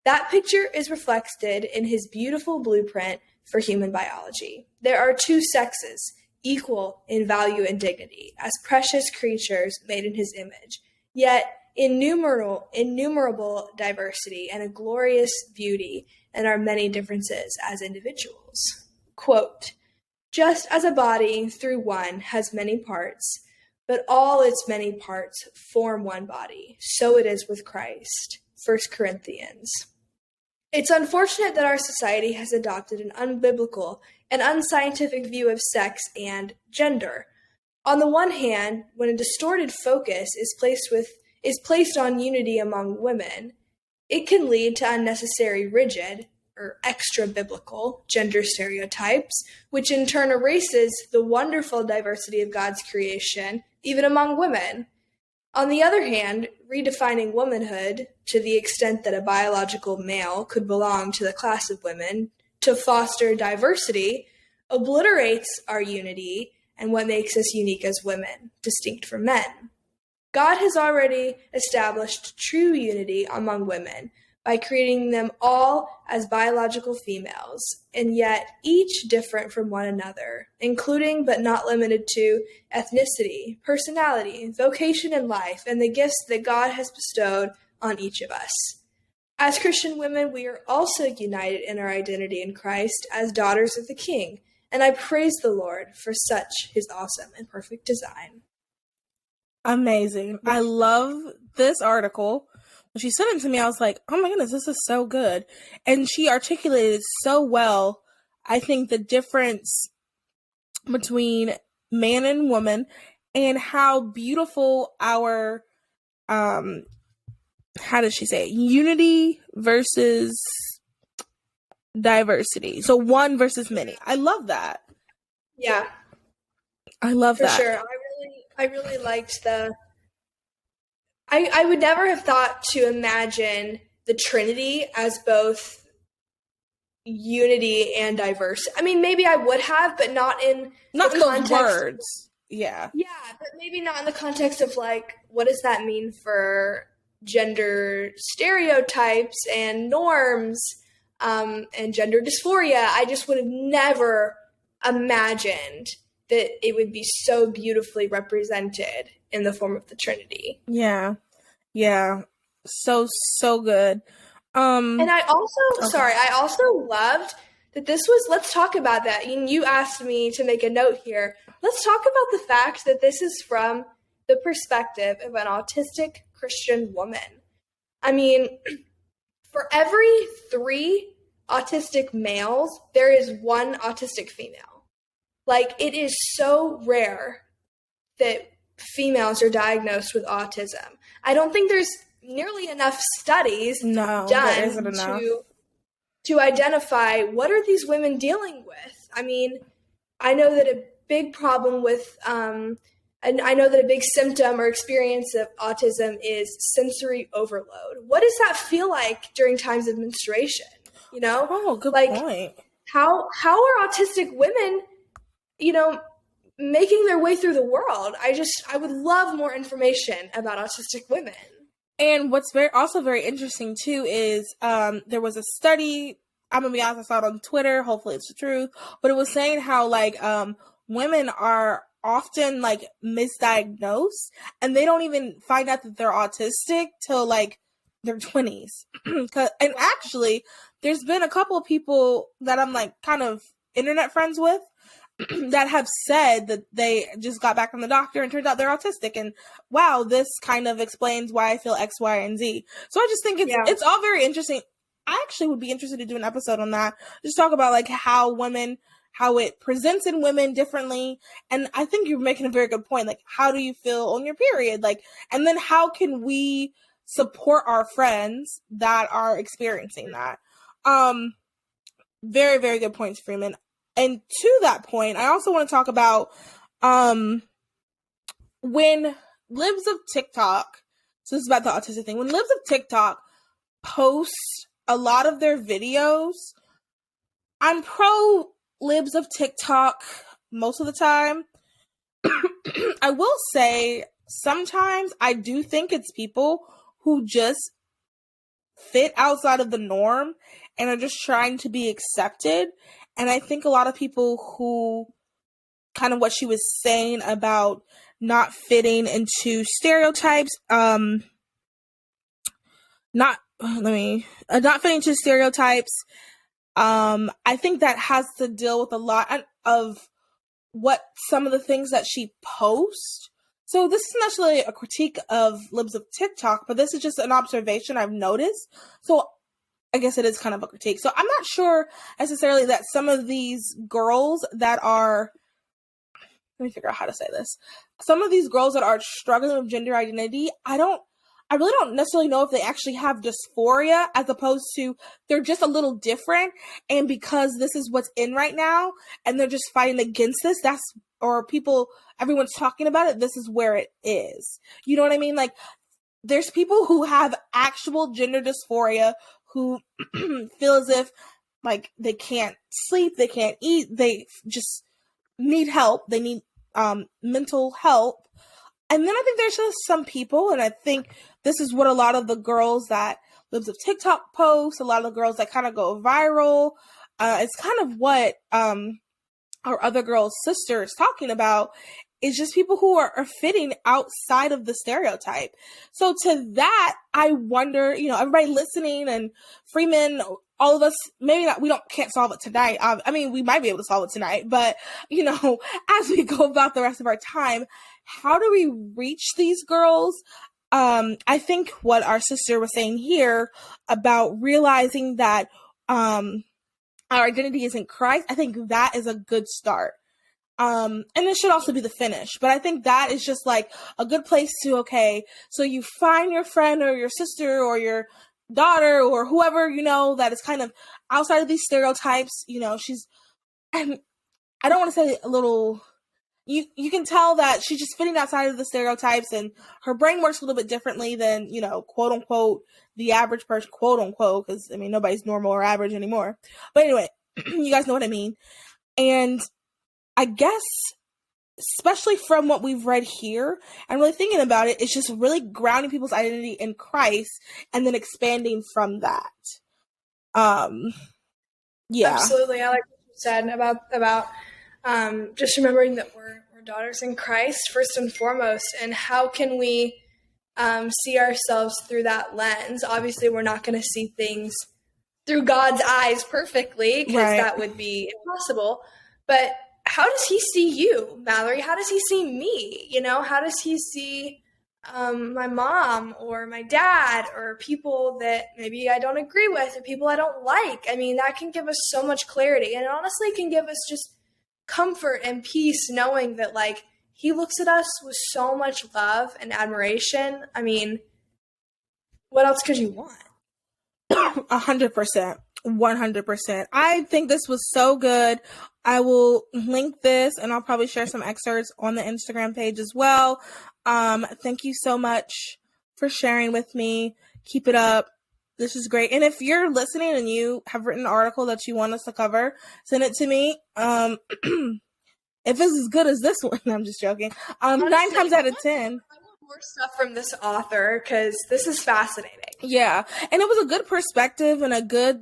That picture is reflected in His beautiful blueprint for human biology. There are two sexes, equal in value and dignity, as precious creatures made in his image, yet innumerable diversity and a glorious beauty in our many differences as individuals. Quote, just as a body through one has many parts, but all its many parts form one body, so it is with Christ. 1 Corinthians. It's unfortunate that our society has adopted an unbiblical and unscientific view of sex and gender. On the one hand, when a distorted focus is placed on unity among women, it can lead to unnecessary rigid or extra-biblical gender stereotypes, which in turn erases the wonderful diversity of God's creation, even among women. On the other hand, redefining womanhood to the extent that a biological male could belong to the class of women to foster diversity obliterates our unity and what makes us unique as women, distinct from men. God has already established true unity among women by creating them all as biological females, and yet each different from one another, including but not limited to ethnicity, personality, vocation in life, and the gifts that God has bestowed on each of us. As Christian women, we are also united in our identity in Christ as daughters of the King, and I praise the Lord for such his awesome and perfect design. Amazing. I love this article. When she sent it to me, I was like, oh my goodness, this is so good. And she articulated so well, I think, the difference between man and woman and how beautiful our, how did she say it? Unity versus diversity. So one versus many. I love that. Yeah. I love that. For sure. I really liked I would never have thought to imagine the Trinity as both unity and diversity. I mean, maybe I would have, but not in those context. Words. Yeah. Yeah, but maybe not in the context of like, what does that mean for gender stereotypes and norms and gender dysphoria? I just would have never imagined that it would be so beautifully represented in the form of the Trinity. Yeah. So good. And I also loved that this was, let's talk about that. You asked me to make a note here. Let's talk about the fact that this is from the perspective of an autistic Christian woman. I mean, for every 3 autistic males, there is 1 autistic female. Like, it is so rare that females are diagnosed with autism. I don't think there's nearly enough studies done to identify what are these women dealing with. I mean, I know that a big problem with, and I know that a big symptom or experience of autism is sensory overload. What does that feel like during times of menstruation? You know? Oh, good point. How are autistic women, making their way through the world? I would love more information about autistic women. And what's also very interesting too is there was a study, I'm gonna be honest, I saw it on Twitter, hopefully it's the truth, but it was saying how women are often misdiagnosed and they don't even find out that they're autistic till their 20s. And actually there's been a couple of people that I'm kind of internet friends with that have said that they just got back from the doctor and turns out they're autistic, and wow, this kind of explains why I feel X, Y, and Z. So I just think it's all very interesting. I actually would be interested to do an episode on that. Just talk about how it presents in women differently. And I think you're making a very good point. How do you feel on your period? And then how can we support our friends that are experiencing that? Very, very good points, Freeman. And to that point, I also want to talk about when libs of TikTok, so this is about the autistic thing, when libs of TikTok post a lot of their videos, I'm pro libs of TikTok most of the time. I will say sometimes I do think it's people who just fit outside of the norm and are just trying to be accepted. And I think a lot of people who kind of what she was saying about not fitting into stereotypes. Not fitting into stereotypes. I think that has to deal with a lot of what some of the things that she posts. So this is not necessarily a critique of libs of TikTok, but this is just an observation I've noticed. So I guess it is kind of a critique. So I'm not sure necessarily that some of these girls that are, let me figure out how to say this. Some of these girls that are struggling with gender identity, I really don't necessarily know if they actually have dysphoria, as opposed to they're just a little different. And because this is what's in right now and they're just fighting against this, everyone's talking about it, this is where it is. You know what I mean? Like, there's people who have actual gender dysphoria who feel as if, like, they can't sleep, they can't eat, they just need help, they need mental help. And then I think there's just some people, and I think this is what a lot of the girls that libs of TikTok post, a lot of the girls that kind of go viral, it's kind of what our other girl's sister is talking about, is just people who are fitting outside of the stereotype. So to that, I wonder, everybody listening, and Freeman, all of us, maybe not, can't solve it tonight. I mean, we might be able to solve it tonight, but, as we go about the rest of our time, how do we reach these girls? I think what our sister was saying here about realizing that our identity is in Christ, I think that is a good start. And it should also be the finish, but I think that is just like a good place to, okay, so you find your friend or your sister or your daughter or whoever, that is kind of outside of these stereotypes, she's, and I don't want to say a little, you can tell that she's just fitting outside of the stereotypes, and her brain works a little bit differently than, quote unquote, the average person, quote unquote, because I mean, nobody's normal or average anymore. But anyway, you guys know what I mean. And I guess, especially from what we've read here and really thinking about it, it's just really grounding people's identity in Christ and then expanding from that. Yeah. Absolutely. I like what you said about just remembering that we're daughters in Christ first and foremost, and how can we see ourselves through that lens. Obviously, we're not going to see things through God's eyes perfectly, because that would be impossible. But how does he see you, Mallory? How does he see me? How does he see my mom or my dad or people that maybe I don't agree with or people I don't like? I mean, that can give us so much clarity, and honestly can give us just comfort and peace knowing that, like, he looks at us with so much love and admiration. I mean, what else could you want? 100%. 100%. I think this was so good. I will link this, and I'll probably share some excerpts on the Instagram page as well. Thank you so much for sharing with me. Keep it up. This is great. And if you're listening and you have written an article that you want us to cover, send it to me. If it's as good as this one, I'm just joking. Honestly, 9 times out of 10. I want more stuff from this author, because this is fascinating. Yeah. And it was a good perspective and a good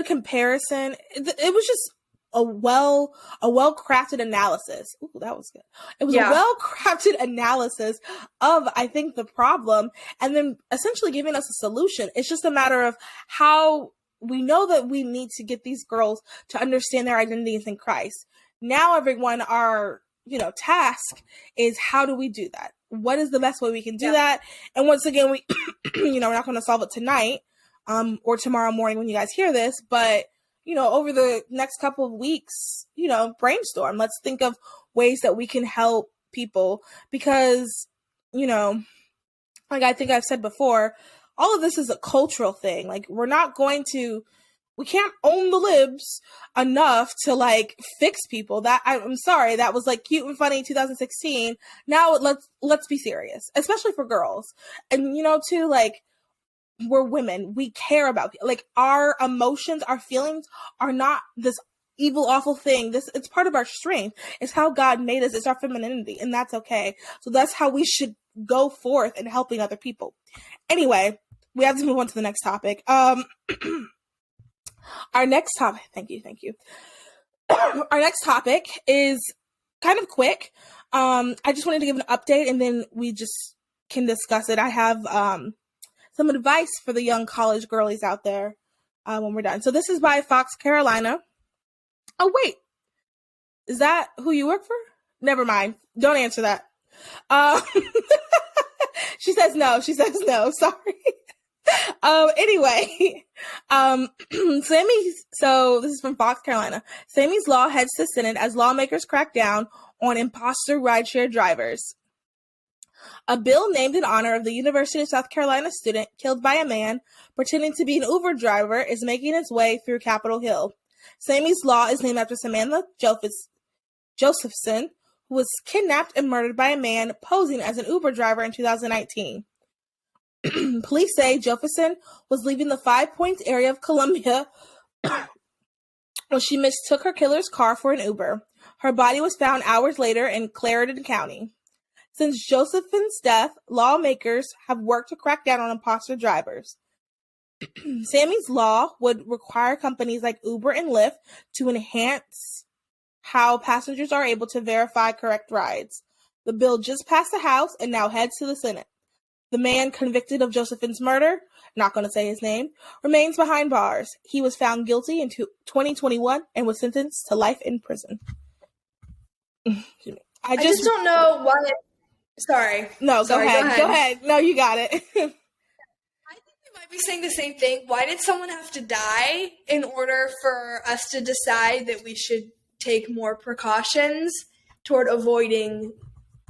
comparison. It was just a well-crafted analysis. Ooh, that was good. It was a well-crafted analysis of, I think, the problem, and then essentially giving us a solution. It's just a matter of how we know that we need to get these girls to understand their identities in Christ. Now, everyone, our task is, how do we do that? What is the best way we can do that? And once again, we we're not going to solve it tonight or tomorrow morning when you guys hear this, but over the next couple of weeks, brainstorm. Let's think of ways that we can help people, because like I think I've said before, all of this is a cultural thing. Like, we can't own the libs enough to, like, fix people. That, I'm sorry, that was, like, cute and funny in 2016. Now let's be serious, especially for girls. And, too, like, we're women. We care about, like, our emotions, our feelings are not this evil, awful thing. It's part of our strength. It's how God made us. It's our femininity, and that's okay. So that's how we should go forth in helping other people. Anyway, we have to move on to the next topic. Our next topic, thank you. Our next topic is kind of quick. I just wanted to give an update and then we just can discuss it. I have some advice for the young college girlies out there when we're done. So this is by Fox Carolina. Oh, wait. Is that who you work for? Never mind. Don't answer that. She says no. Sorry. Anyway, so this is from Fox Carolina. Sami's law heads to Senate as lawmakers crack down on imposter rideshare drivers. A bill named in honor of the University of South Carolina student killed by a man pretending to be an Uber driver is making its way through Capitol Hill. Sami's law is named after Samantha Josephson, who was kidnapped and murdered by a man posing as an Uber driver in 2019. Police say Josephson was leaving the Five Points area of Columbia when she mistook her killer's car for an Uber. Her body was found hours later in Clarendon County. Since Josephson's death, lawmakers have worked to crack down on imposter drivers. Sami's law would require companies like Uber and Lyft to enhance how passengers are able to verify correct rides. The bill just passed the House and now heads to the Senate. The man convicted of Josephson's murder, not going to say his name, remains behind bars. He was found guilty in 2021 and was sentenced to life in prison. I just don't know why. Sorry. No, go ahead. No, you got it. I think we might be saying the same thing. Why did someone have to die in order for us to decide that we should take more precautions toward avoiding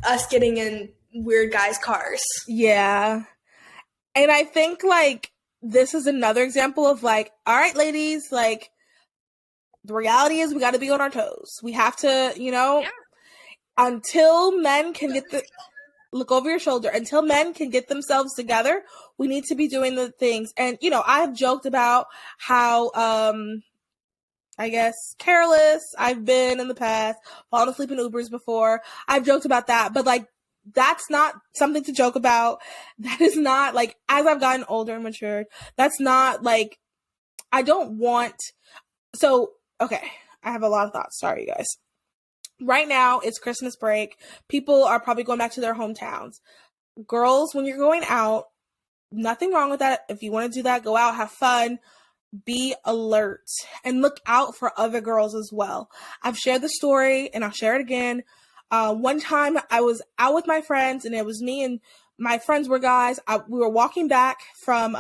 us getting in weird guys' cars? Yeah. And I think, like, this is another example of, like, all right, ladies, like, the reality is we got to be on our toes. We have to, until men can look over your shoulder, until men can get themselves together, we need to be doing the things. And, I've joked about how, I guess, careless I've been in the past, fallen asleep in Ubers before. I've joked about that, but, like, that's not something to joke about. That is not, like, as I've gotten older and matured, that's not, like, I don't want, so, okay, I have a lot of thoughts. Sorry, you guys. Right now, it's Christmas break. People are probably going back to their hometowns. Girls, when you're going out, nothing wrong with that. If you want to do that, go out, have fun, be alert, and look out for other girls as well. I've shared the story, and I'll share it again. One time, I was out with my friends, and it was me and my friends were guys. We were walking back from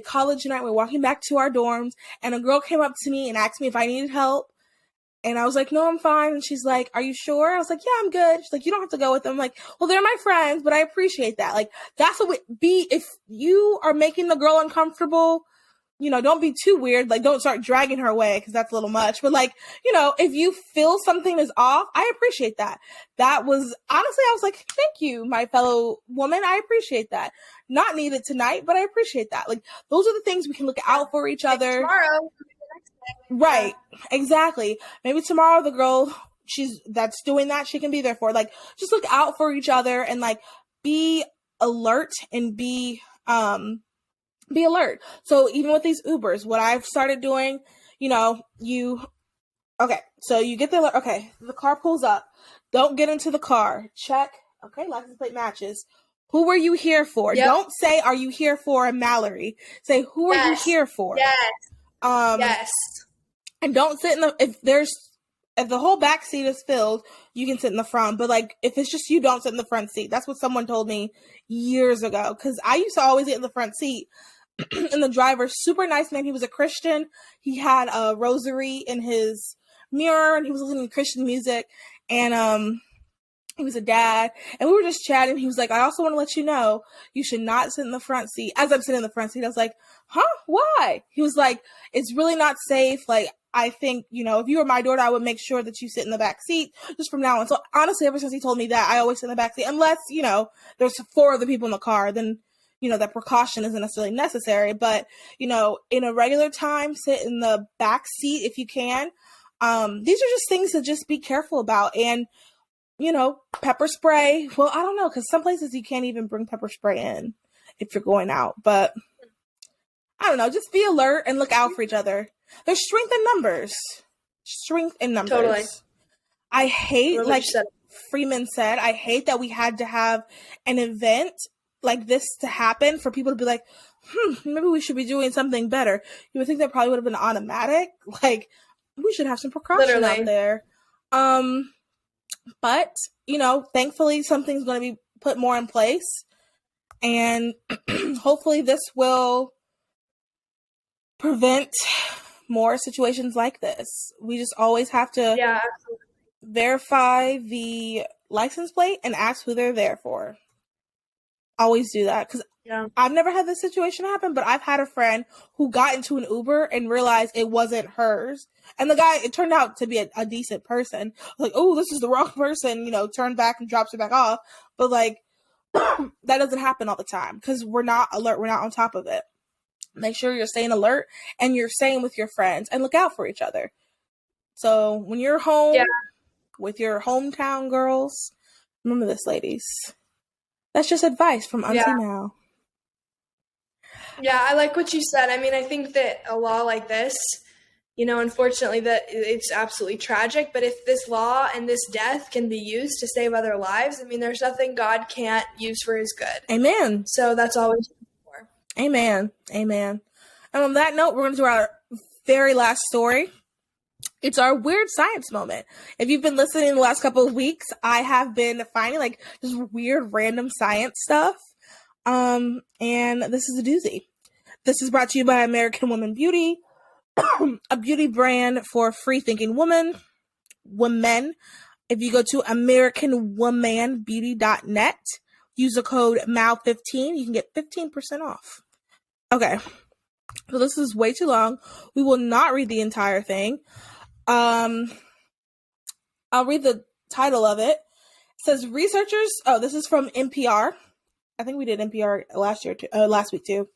college night. We were walking back to our dorms, and a girl came up to me and asked me if I needed help. And I was like, no, I'm fine. And she's like, are you sure? I was like, yeah, I'm good. She's like, you don't have to go with them. I'm like, well, they're my friends, but I appreciate that. Like, that's what if you are making the girl uncomfortable, don't be too weird. Like, don't start dragging her away because that's a little much. But, like, if you feel something is off, I appreciate that. That was, honestly, I was like, thank you, my fellow woman. I appreciate that. Not needed tonight, but I appreciate that. Like, those are the things we can look out for each other. Tomorrow. Right. Exactly. Maybe tomorrow the girl that's doing that, she can be there for. Like, just look out for each other and, like, be alert and be alert. So even with these Ubers, what I've started doing, so you get the car pulls up. Don't get into the car. Check. Okay, license plate matches. Who were you here for? Yep. Don't say, are you here for a Mallory? Say, who are you here for? Yes. Yes. And don't sit if the whole back seat is filled, you can sit in the front. But, like, if it's just you, don't sit in the front seat. That's what someone told me years ago. Because I used to always get in the front seat. And the driver, super nice man. He was a Christian. He had a rosary in his mirror, and he was listening to Christian music. And he was a dad, and we were just chatting. He was like, I also want to let you know, you should not sit in the front seat. As I'm sitting in the front seat, I was like, huh? Why? He was like, it's really not safe. Like, I think, if you were my daughter, I would make sure that you sit in the back seat just from now on. So honestly, ever since he told me that, I always sit in the back seat, unless, there's 4 other people in the car, then, that precaution isn't necessarily necessary. But, in a regular time, sit in the back seat if you can. These are just things to just be careful about. And, pepper spray. Well, I don't know, because some places you can't even bring pepper spray in if you're going out. But I don't know. Just be alert and look out for each other. There's strength in numbers. strength in numbers. Totally. I hate, like said. Freeman said, I hate that we had to have an event like this to happen for people to be like, maybe we should be doing something better. You would think that probably would have been automatic. Like, we should have some precaution out there. But, thankfully something's going to be put more in place. And hopefully this will prevent more situations like this. We just always have to verify the license plate and ask who they're there for. Always do that, because I've never had this situation happen, but I've had a friend who got into an Uber and realized it wasn't hers. And the guy, it turned out to be a decent person. Like, oh, this is the wrong person, turned back and drops her back off. But like, that doesn't happen all the time because we're not alert. We're not on top of it. Make sure you're staying alert and you're staying with your friends and look out for each other. So when you're home with your hometown girls, remember this, ladies. That's just advice from Auntie Mal. Yeah, I like what you said. I mean, I think that a law like this, unfortunately, that it's absolutely tragic. But if this law and this death can be used to save other lives, I mean, there's nothing God can't use for his good. Amen. So that's always for. Amen. Amen. And on that note, we're going to do our very last story. It's our weird science moment. If you've been listening the last couple of weeks, I have been finding like just weird random science stuff. And this is a doozy. This is brought to you by American Woman Beauty, a beauty brand for free-thinking women. If you go to AmericanWomanBeauty.net, use the code MAL15, you can get 15% off. Okay. So this is way too long. We will not read the entire thing. I'll read the title of it. It says researchers. Oh, this is from NPR. I think we did NPR last week too.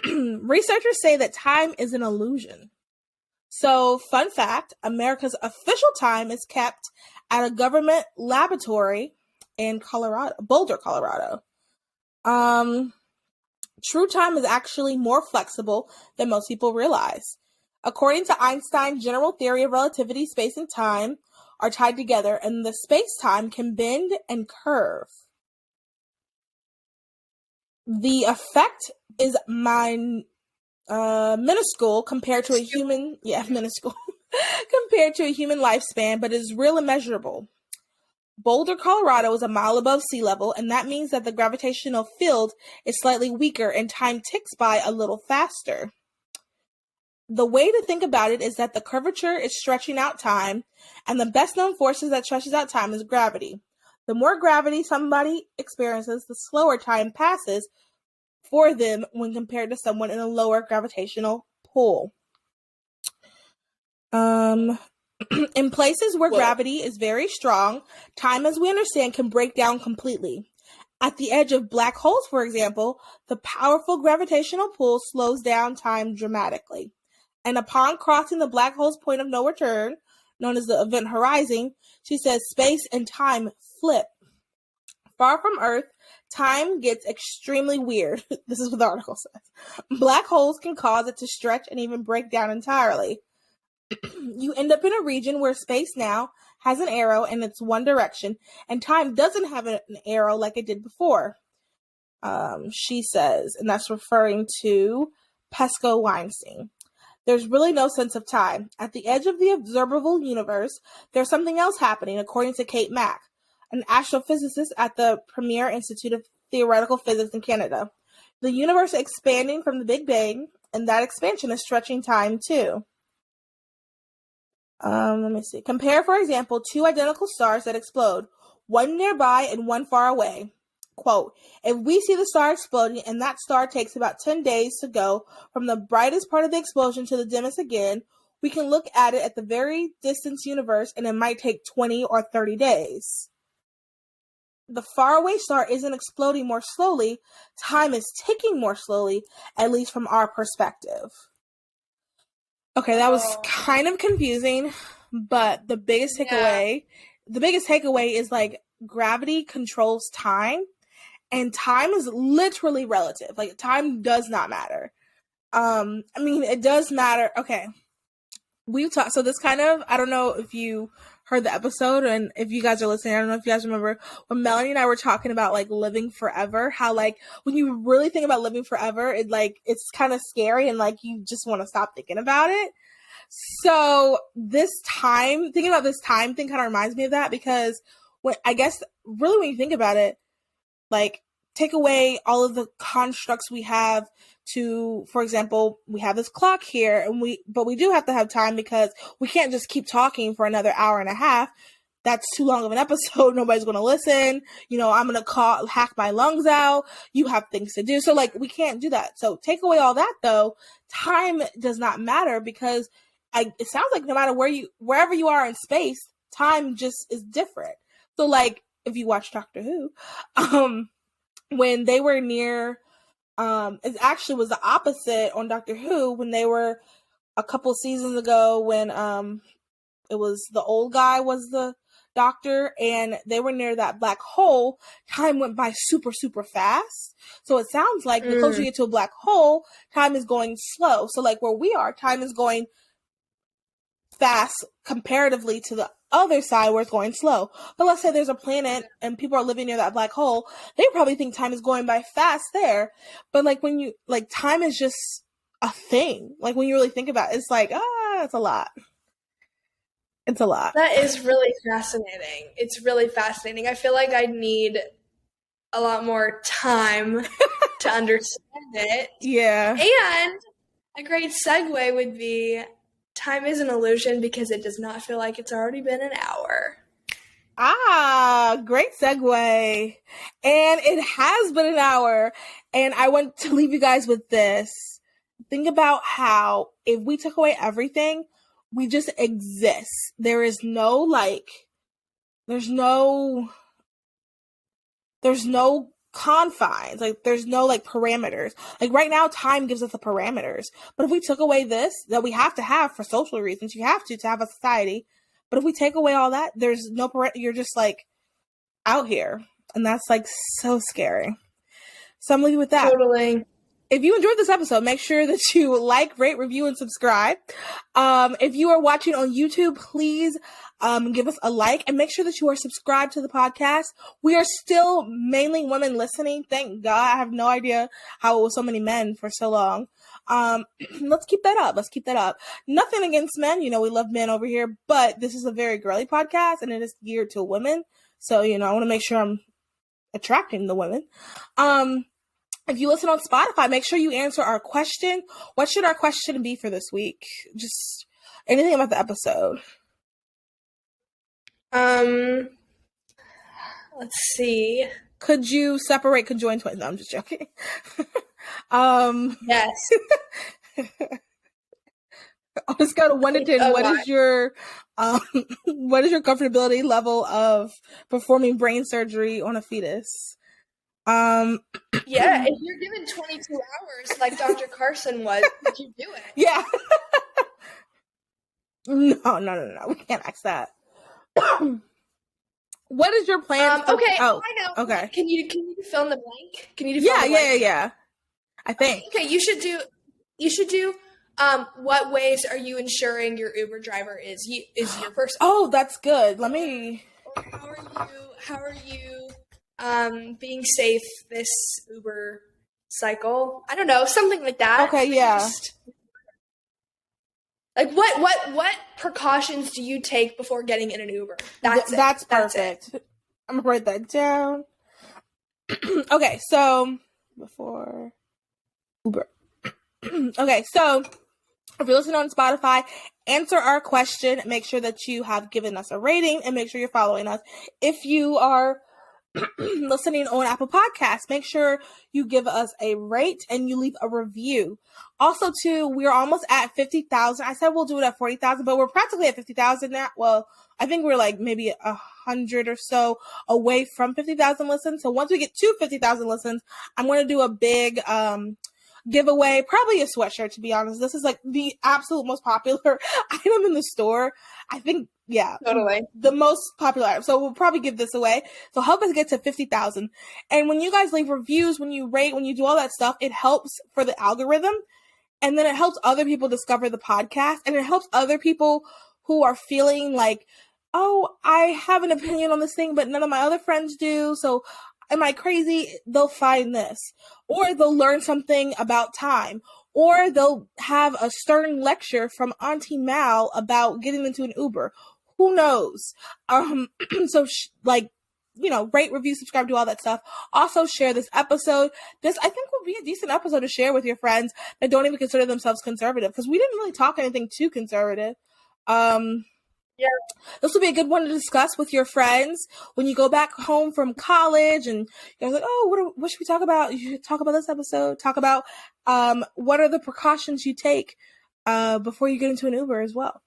Researchers say that time is an illusion. So, fun fact: America's official time is kept at a government laboratory in Boulder, Colorado. True time is actually more flexible than most people realize. According to Einstein's general theory of relativity, space and time are tied together, and the space-time can bend and curve. The effect is minuscule compared to a human, minuscule compared to a human lifespan, but is real and measurable. Boulder, Colorado is a mile above sea level, and that means that the gravitational field is slightly weaker and time ticks by a little faster. The way to think about it is that the curvature is stretching out time, and the best known forces that stretches out time is gravity. The more gravity somebody experiences, the slower time passes for them when compared to someone in a lower gravitational pull. In places where gravity is very strong, time as we understand can break down completely. At the edge of black holes, for example, the powerful gravitational pull slows down time dramatically. And upon crossing the black hole's point of no return, known as the event horizon, she says space and time flip. Far from Earth, time gets extremely weird. This is what the article says. Black holes can cause it to stretch and even break down entirely. You end up in a region where space now has an arrow in its one direction, and time doesn't have an arrow like it did before. She says, and that's referring to Pesco Weinstein. There's really no sense of time. At the edge of the observable universe, there's something else happening, according to Kate Mack, an astrophysicist at the Premier Institute of Theoretical Physics in Canada. The universe is expanding from the Big Bang, and that expansion is stretching time too. Let me see. Compare, for example, two identical stars that explode, one nearby and one far away. Quote, if we see the star exploding and that star takes about 10 days to go from the brightest part of the explosion to the dimmest again, we can look at it at the very distant universe and it might take 20 or 30 days. The faraway star isn't exploding more slowly, time is ticking more slowly, at least from our perspective. Okay, that was kind of confusing, but the biggest takeaway is like gravity controls time. And time is literally relative. Like, time does not matter. I mean, it does matter. Okay. we've talked, so this kind of, I don't know if you heard the episode, and if you guys are listening, I don't know if you guys remember when Melanie and I were talking about like living forever, how like when you really think about living forever, it like it's kind of scary and like you just want to stop thinking about it. So thinking about this time thing kind of reminds me of that, because when I guess really when you think about it, like take away all of the constructs we have to, for example, we have this clock here, but we do have to have time because we can't just keep talking for another hour and a half. That's too long of an episode. Nobody's going to listen. You know, I'm going to hack my lungs out. You have things to do. So like, we can't do that. So take away all that though. Time does not matter, because it sounds like no matter wherever you are in space, time just is different. So like, if you watch Doctor Who, when they were near, it actually was the opposite on Doctor Who when they were a couple seasons ago when it was the old guy was the doctor and they were near that black hole. Time went by super, super fast. So it sounds like the closer you get to a black hole, time is going slow. So like where we are, time is going fast comparatively to the other side where it's going slow. But let's say there's a planet and people are living near that black hole, they probably think time is going by fast there. But like when you like, time is just a thing. Like when you really think about it, it's like, it's a lot. It's a lot. That is really fascinating. It's really fascinating. I feel like I need a lot more time to understand it. Yeah. And a great segue would be time is an illusion because it does not feel like it's already been an hour. Great segue. And it has been an hour. And I want to leave you guys with this. Think about how if we took away everything, we just exist. There's no confines. Like there's no like parameters. Like right now, time gives us the parameters. But if we took away this that we have to have for social reasons, you have to have a society. But if we take away all that, there's no you're just like out here. And that's like so scary. So I'm leaving with that. Totally. If you enjoyed this episode, make sure that you like, rate, review, and subscribe. If you are watching on YouTube, please give us a like and make sure that you are subscribed to the podcast. We are still mainly women listening. Thank God. I have no idea how it was so many men for so long. Let's keep that up. Let's keep that up. Nothing against men. You know, we love men over here, but this is a very girly podcast and it is geared to women. So, you know, I want to make sure I'm attracting the women. If you listen on Spotify, make sure you answer our question. What should our question be for this week? Just anything about the episode. Let's see. Could you separate conjoined twins? No, I'm just joking. Yes. I'll just go to 1 to 10. Oh, what is your comfortability level of performing brain surgery on a fetus? Yeah, if you're given 22 hours like Dr. Carson was, would you do it? Yeah. No. We can't ask that. What is your plan? Okay. Oh, I know. Okay. Can you fill in the blank? Can you fill in the blank? Yeah. I think. Okay, you should do what ways are you ensuring your Uber driver is your person? Oh, that's good. Let me. Or how are you being safe this Uber cycle? I don't know, something like that. Okay, yeah. Like what precautions do you take before getting in an Uber? That's perfect. I'm gonna write that down. Okay, so before Uber. Okay, so if you're listening on Spotify, answer our question. Make sure that you have given us a rating and make sure you're following us. If you are listening on Apple Podcasts, make sure you give us a rate and you leave a review. Also, too, we are almost at 50,000. I said we'll do it at 40,000, but we're practically at 50,000 now. Well, I think we're like maybe 100 or so away from 50,000 listens. So once we get to 50,000 listens, I'm going to do a big giveaway, probably a sweatshirt, to be honest. This is like the absolute most popular item in the store. I think, yeah. Totally. The most popular item. So we'll probably give this away. So help us get to 50,000. And when you guys leave reviews, when you rate, when you do all that stuff, it helps for the algorithm. And then it helps other people discover the podcast, and it helps other people who are feeling like, oh, I have an opinion on this thing, but none of my other friends do. So am I crazy? They'll find this, or they'll learn something about time, or they'll have a stern lecture from Auntie Mal about getting into an Uber. Who knows? So rate, review, subscribe, do all that stuff. Also share this episode. This, I think, will be a decent episode to share with your friends that don't even consider themselves conservative, because we didn't really talk anything too conservative. Yeah. This will be a good one to discuss with your friends when you go back home from college and you're like, oh, what should we talk about? You should talk about this episode. Talk about what are the precautions you take before you get into an Uber as well.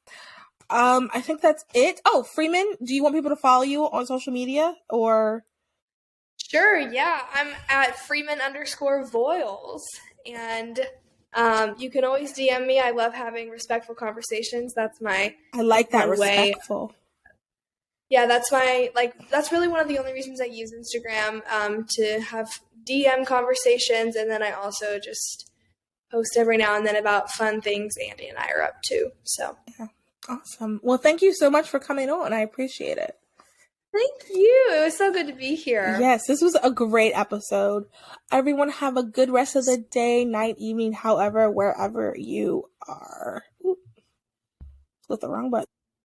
I think that's it. Oh, Freeman, do you want people to follow you on social media, or? Sure, yeah. I'm at Freeman_Voiles, and you can always DM me. I love having respectful conversations. That's my I like that, respectful. Way. Yeah, that's really one of the only reasons I use Instagram, to have DM conversations, and then I also just post every now and then about fun things Andy and I are up to. So yeah. Awesome. Well, thank you so much for coming on. I appreciate it. Thank you. It was so good to be here. Yes, this was a great episode. Everyone have a good rest of the day, night, evening, however, wherever you are. Ooh, with the wrong button.